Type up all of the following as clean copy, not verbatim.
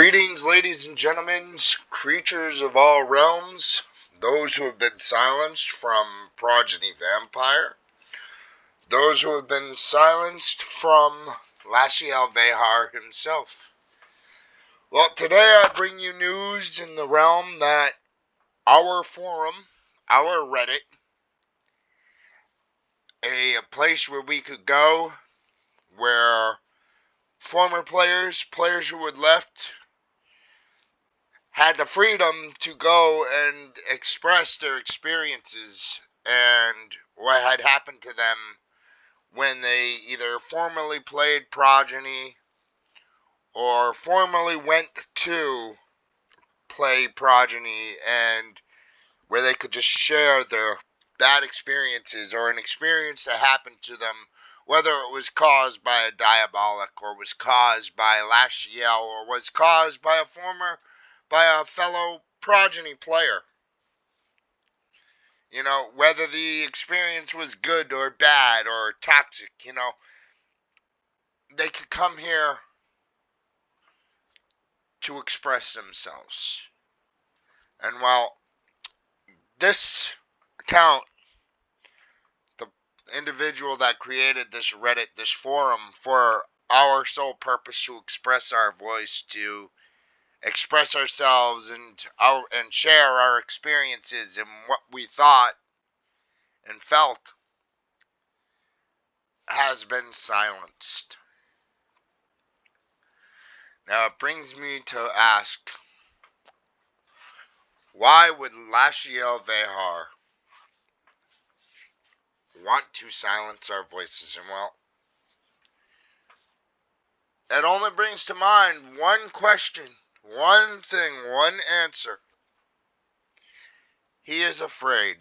Greetings, ladies and gentlemen, creatures of all realms, those who have been silenced from Progeny Vampire, those who have been silenced from Lachiel Vaher himself. Well, today I bring you news in the realm that our forum, our Reddit, a place where we could go, where former players who had left, had the freedom to go and express their experiences and what had happened to them when they either formerly played Progeny or formerly went to play Progeny, and where they could just share their bad experiences or an experience that happened to them, whether it was caused by a diabolic or was caused by Lachiel or was caused by a fellow Progeny player. Whether the experience was good or bad or toxic, they could come here to express themselves. And while this account, the individual that created this Reddit, this forum, for our sole purpose to express our voice, to express ourselves and share our experiences and what we thought and felt, has been silenced. Now it brings me to ask, why would Lachiel Vaher want to silence our voices? And well, it only brings to mind one question, one thing, one answer. He is afraid.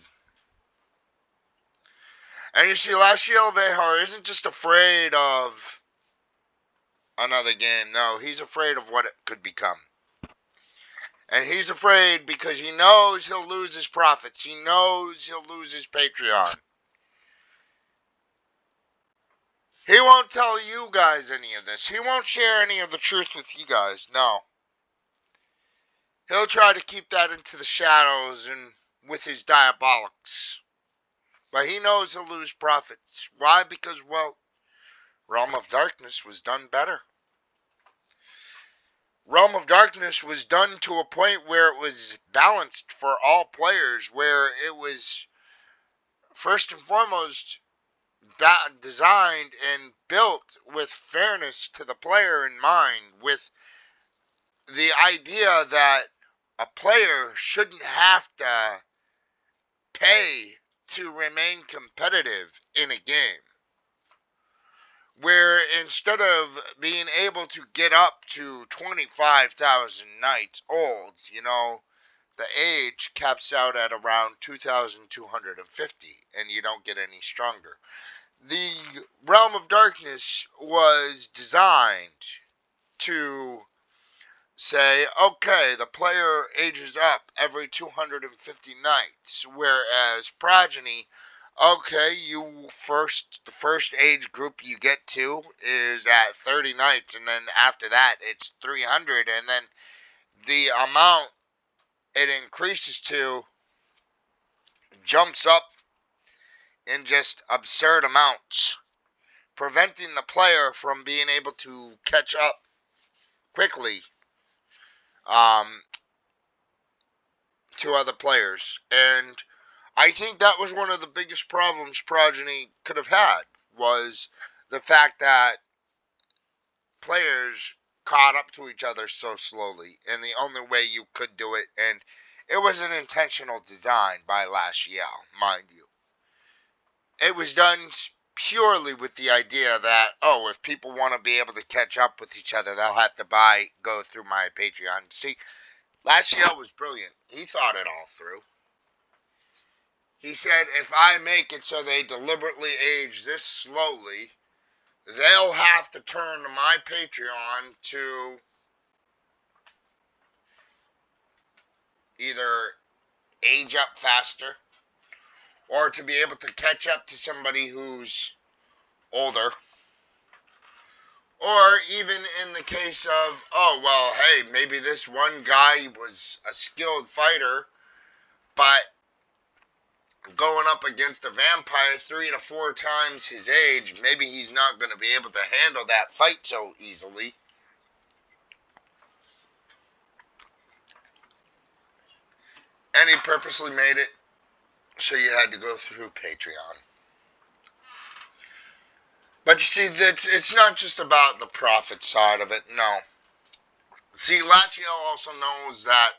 And you see, Lachiel Vaher isn't just afraid of another game. No, he's afraid of what it could become. And he's afraid because he knows he'll lose his profits. He knows he'll lose his Patreon. He won't tell you guys any of this. He won't share any of the truth with you guys. No. He'll try to keep that into the shadows and with his diabolics. But he knows he'll lose profits. Why? Because, well, Realm of Darkness was done better. Realm of Darkness was done to a point where it was balanced for all players, where it was first and foremost designed and built with fairness to the player in mind, with the idea that a player shouldn't have to pay to remain competitive in a game. Where instead of being able to get up to 25,000 nights old, the age caps out at around 2,250, and you don't get any stronger. The Realm of Darkness was designed to say, okay, the player ages up every 250 nights, whereas Progeny, okay, the first age group you get to is at 30 nights, and then after that it's 300, and then the amount it increases to jumps up in just absurd amounts, preventing the player from being able to catch up quickly to other players. And I think that was one of the biggest problems Progeny could have had, was the fact that players caught up to each other so slowly, and the only way you could do it, and it was an intentional design by Lachiel, mind you. It was done purely with the idea that, if people want to be able to catch up with each other, they'll have to go through my Patreon. See, Lachiel was brilliant. He thought it all through. He said, if I make it so they deliberately age this slowly, they'll have to turn to my Patreon to either age up faster or to be able to catch up to somebody who's older, Or even in the case of, oh, well, hey, maybe this one guy was a skilled fighter, but going up against a vampire 3 to 4 times his age, maybe he's not going to be able to handle that fight so easily. And he purposely made it so you had to go through Patreon. But you see, it's not just about the profit side of it, no. See, Lachiel also knows that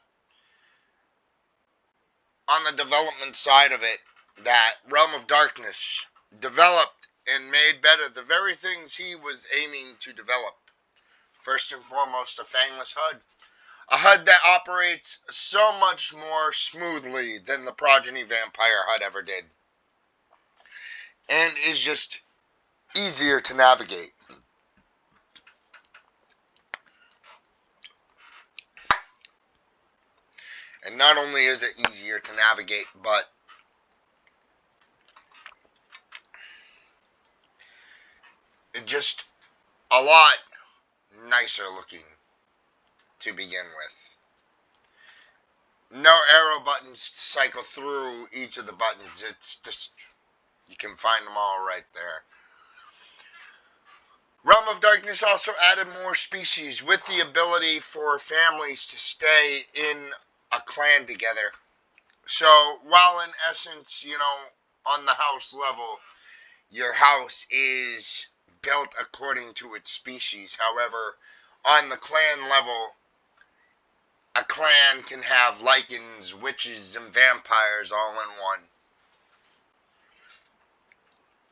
on the development side of it, that Realm of Darkness developed and made better the very things he was aiming to develop. First and foremost, a fangless HUD. A HUD that operates so much more smoothly than the Progeny Vampire HUD ever did. And is just easier to navigate. And not only is it easier to navigate, but it just a lot nicer looking to begin with. No arrow buttons to cycle through each of the buttons. It's just, you can find them all right there. Realm of Darkness also added more species with the ability for families to stay in a clan together. So, while in essence, on the house level, your house is built according to its species. However, on the clan level, a clan can have lycans, witches, and vampires all in one.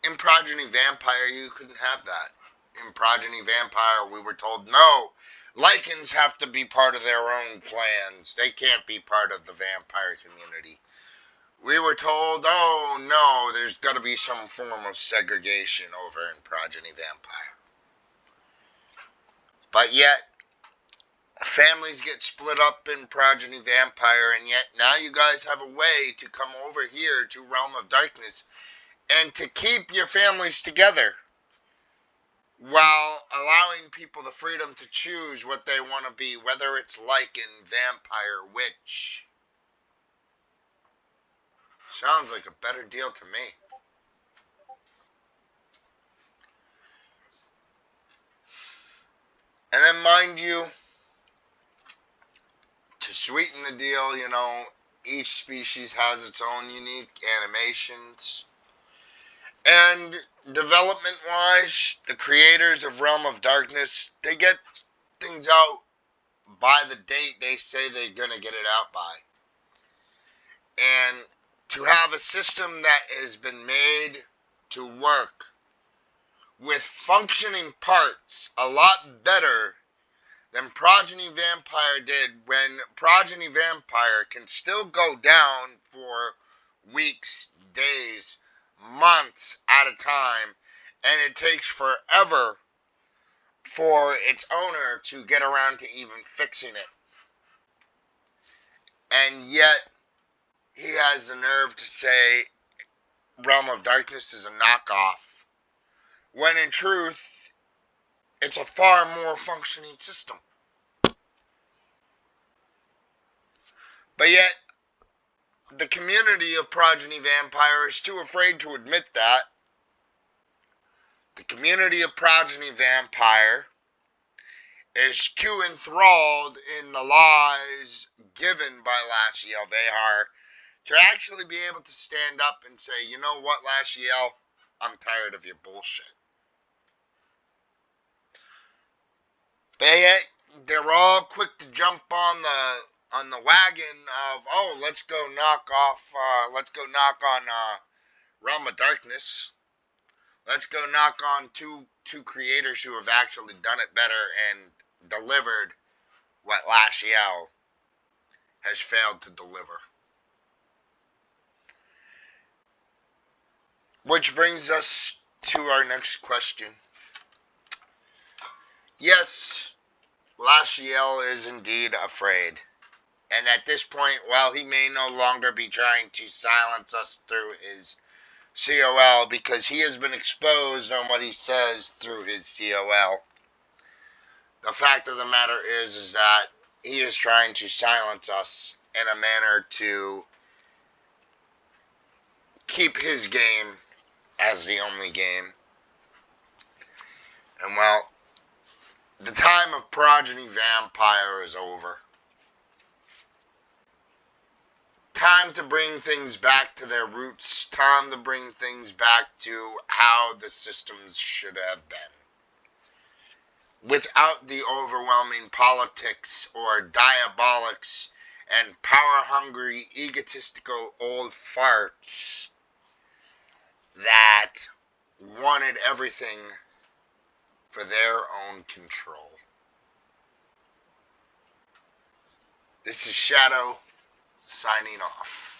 In Progeny Vampire, you couldn't have that. In Progeny Vampire, we were told, no, lycans have to be part of their own clans. They can't be part of the vampire community. We were told, oh, no, there's got to be some form of segregation over in Progeny Vampire. But yet, families get split up in Progeny Vampire, and yet now you guys have a way to come over here to Realm of Darkness and to keep your families together, while allowing people the freedom to choose what they want to be, whether it's lycan, vampire, witch. Sounds like a better deal to me. And then, mind you, to sweeten the deal, each species has its own unique animations. And development-wise, the creators of Realm of Darkness, they get things out by the date they say they're going to get it out by. And to have a system that has been made to work with functioning parts a lot better than Progeny Vampire did, when Progeny Vampire can still go down for weeks, days, months at a time, and it takes forever for its owner to get around to even fixing it. And yet, he has the nerve to say Realm of Darkness is a knockoff, when in truth, it's a far more functioning system. But yet, the community of Progeny Vampire is too afraid to admit that. The community of Progeny Vampire is too enthralled in the lies given by Lachiel Vaher to actually be able to stand up and say, you know what, Lachiel, I'm tired of your bullshit. But yet, they're all quick to jump on the wagon of, oh, let's go knock on Realm of Darkness. Let's go knock on two creators who have actually done it better and delivered what Lachiel has failed to deliver. Which brings us to our next question. Yes, Lachiel is indeed afraid. And at this point, while he may no longer be trying to silence us through his COL, because he has been exposed on what he says through his COL, The fact of the matter is that he is trying to silence us in a manner to keep his game as the only game. And well, the time of Progeny Vampire is over. Time to bring things back to their roots. Time to bring things back to how the systems should have been. Without the overwhelming politics or diabolics and power-hungry, egotistical old farts that wanted everything for their own control. This is Shadow, signing off.